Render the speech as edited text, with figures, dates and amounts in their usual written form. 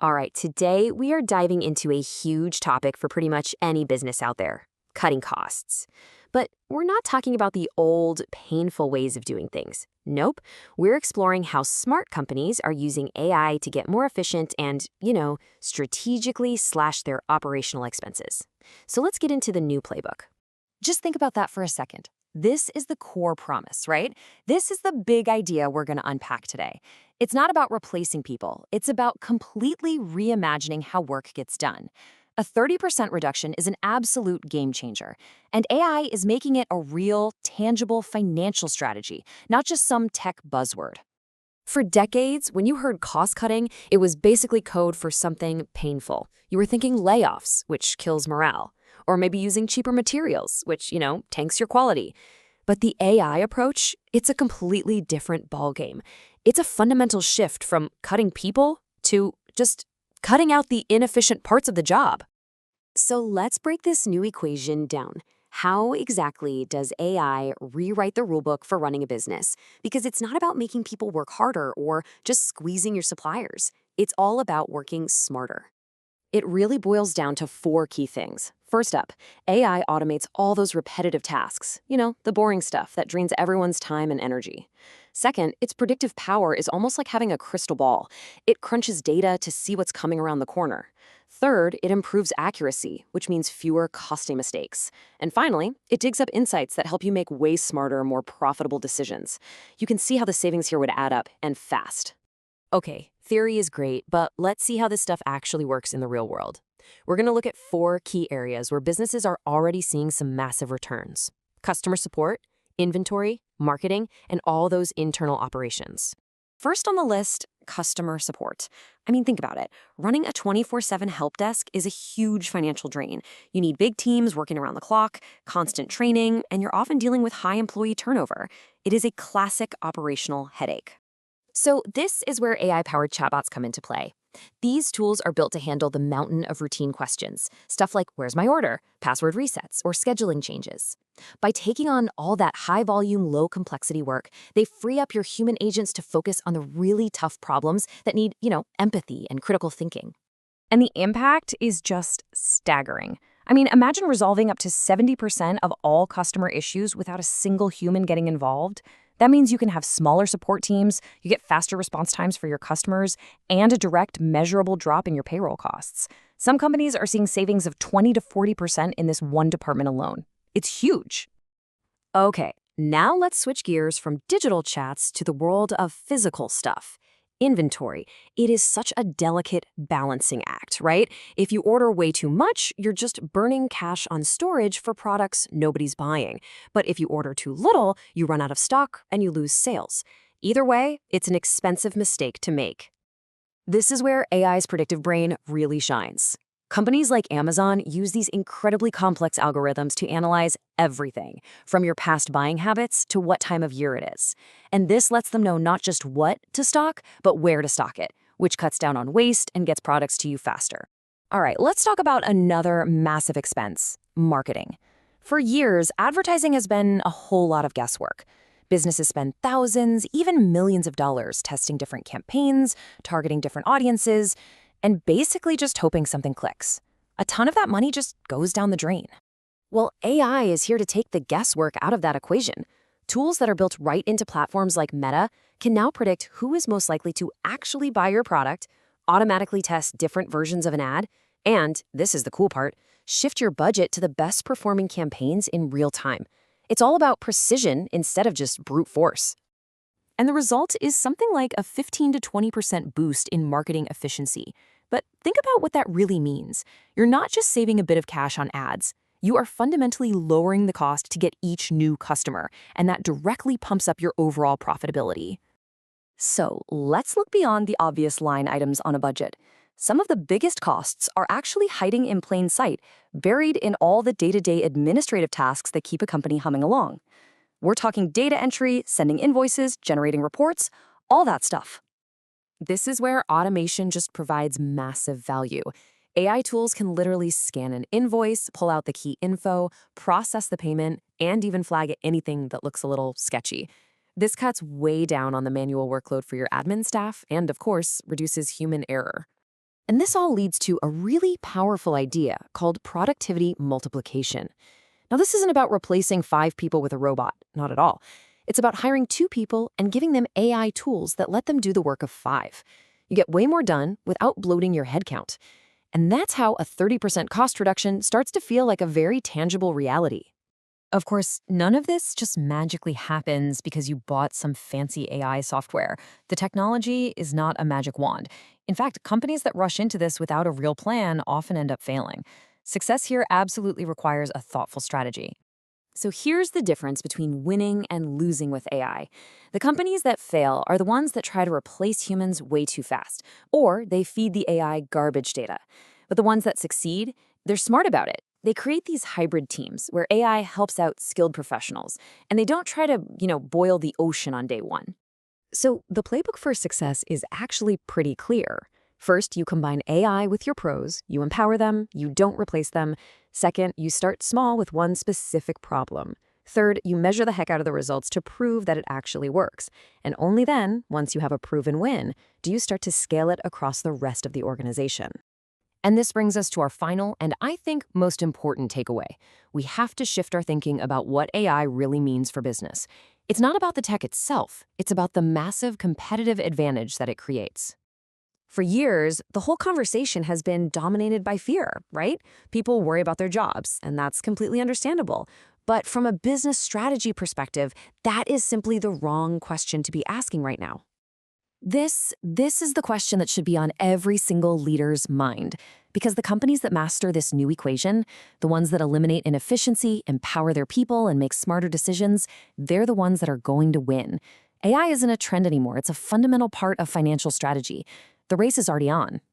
All right, today we are diving into a huge topic for pretty much any business out there: cutting costs. But we're not talking about the old, painful ways of doing things. Nope, we're exploring how smart companies are using AI to get more efficient and, strategically slash their operational expenses. So let's get into the new playbook. Just think about that for a second. This is the core promise, right? This is the big idea we're going to unpack today. It's not about replacing people, it's about completely reimagining how work gets done. A 30% reduction is an absolute game changer, and AI is making it a real, tangible financial strategy, not just some tech buzzword. For decades, when you heard cost cutting, it was basically code for something painful. You were thinking layoffs, which kills morale, or maybe using cheaper materials, which, tanks your quality. But the AI approach, it's a completely different ballgame. It's a fundamental shift from cutting people to just cutting out the inefficient parts of the job. So let's break this new equation down. How exactly does AI rewrite the rulebook for running a business? Because it's not about making people work harder or just squeezing your suppliers. It's all about working smarter. It really boils down to four key things. First up, AI automates all those repetitive tasks, the boring stuff that drains everyone's time and energy. Second, its predictive power is almost like having a crystal ball. It crunches data to see what's coming around the corner. Third, it improves accuracy, which means fewer costly mistakes. And finally, it digs up insights that help you make way smarter, more profitable decisions. You can see how the savings here would add up, and fast. Okay, theory is great, but let's see how this stuff actually works in the real world. We're going to look at four key areas where businesses are already seeing some massive returns: customer support, inventory, marketing, and all those internal operations. First on the list, customer support. I mean, think about it. Running a 24/7 help desk is a huge financial drain. You need big teams working around the clock, constant training, and you're often dealing with high employee turnover. It is a classic operational headache. So this is where AI-powered chatbots come into play. These tools are built to handle the mountain of routine questions, stuff like where's my order, password resets, or scheduling changes. By taking on all that high-volume, low-complexity work, they free up your human agents to focus on the really tough problems that need, empathy and critical thinking. And the impact is just staggering. I mean, imagine resolving up to 70% of all customer issues without a single human getting involved. That means you can have smaller support teams, you get faster response times for your customers, and a direct, measurable drop in your payroll costs. Some companies are seeing savings of 20 to 40% in this one department alone. It's huge. Okay, now let's switch gears from digital chats to the world of physical stuff. Inventory. It is such a delicate balancing act, right? If you order way too much, you're just burning cash on storage for products nobody's buying. But if you order too little, you run out of stock and you lose sales. Either way, it's an expensive mistake to make. This is where AI's predictive brain really shines. Companies like Amazon use these incredibly complex algorithms to analyze everything, from your past buying habits to what time of year it is. And this lets them know not just what to stock, but where to stock it, which cuts down on waste and gets products to you faster. All right, let's talk about another massive expense: marketing. For years, advertising has been a whole lot of guesswork. Businesses spend thousands, even millions of dollars testing different campaigns, targeting different audiences, and basically just hoping something clicks. A ton of that money just goes down the drain. Well, AI is here to take the guesswork out of that equation. Tools that are built right into platforms like Meta can now predict who is most likely to actually buy your product, automatically test different versions of an ad, and, this is the cool part, shift your budget to the best performing campaigns in real time. It's all about precision instead of just brute force. And the result is something like a 15 to 20% boost in marketing efficiency. But think about what that really means. You're not just saving a bit of cash on ads. You are fundamentally lowering the cost to get each new customer, and that directly pumps up your overall profitability. So let's look beyond the obvious line items on a budget. Some of the biggest costs are actually hiding in plain sight, buried in all the day-to-day administrative tasks that keep a company humming along. We're talking data entry, sending invoices, generating reports, all that stuff. This is where automation just provides massive value. AI tools can literally scan an invoice, pull out the key info, process the payment, and even flag anything that looks a little sketchy. This cuts way down on the manual workload for your admin staff and, of course, reduces human error. And this all leads to a really powerful idea called productivity multiplication. Now, this isn't about replacing 5 people with a robot, not at all. It's about hiring 2 people and giving them AI tools that let them do the work of 5. You get way more done without bloating your headcount. And that's how a 30% cost reduction starts to feel like a very tangible reality. Of course, none of this just magically happens because you bought some fancy AI software. The technology is not a magic wand. In fact, companies that rush into this without a real plan often end up failing. Success here absolutely requires a thoughtful strategy. So here's the difference between winning and losing with AI. The companies that fail are the ones that try to replace humans way too fast, or they feed the AI garbage data. But the ones that succeed, they're smart about it. They create these hybrid teams where AI helps out skilled professionals, and they don't try to, boil the ocean on day one. So the playbook for success is actually pretty clear. First, you combine AI with your pros, you empower them, you don't replace them. Second, you start small with one specific problem. Third, you measure the heck out of the results to prove that it actually works. And only then, once you have a proven win, do you start to scale it across the rest of the organization. And this brings us to our final and I think most important takeaway. We have to shift our thinking about what AI really means for business. It's not about the tech itself, it's about the massive competitive advantage that it creates. For years, the whole conversation has been dominated by fear, right? People worry about their jobs, and that's completely understandable. But from a business strategy perspective, that is simply the wrong question to be asking right now. This is the question that should be on every single leader's mind. Because the companies that master this new equation, the ones that eliminate inefficiency, empower their people, and make smarter decisions, they're the ones that are going to win. AI isn't a trend anymore. It's a fundamental part of financial strategy. The race is already on.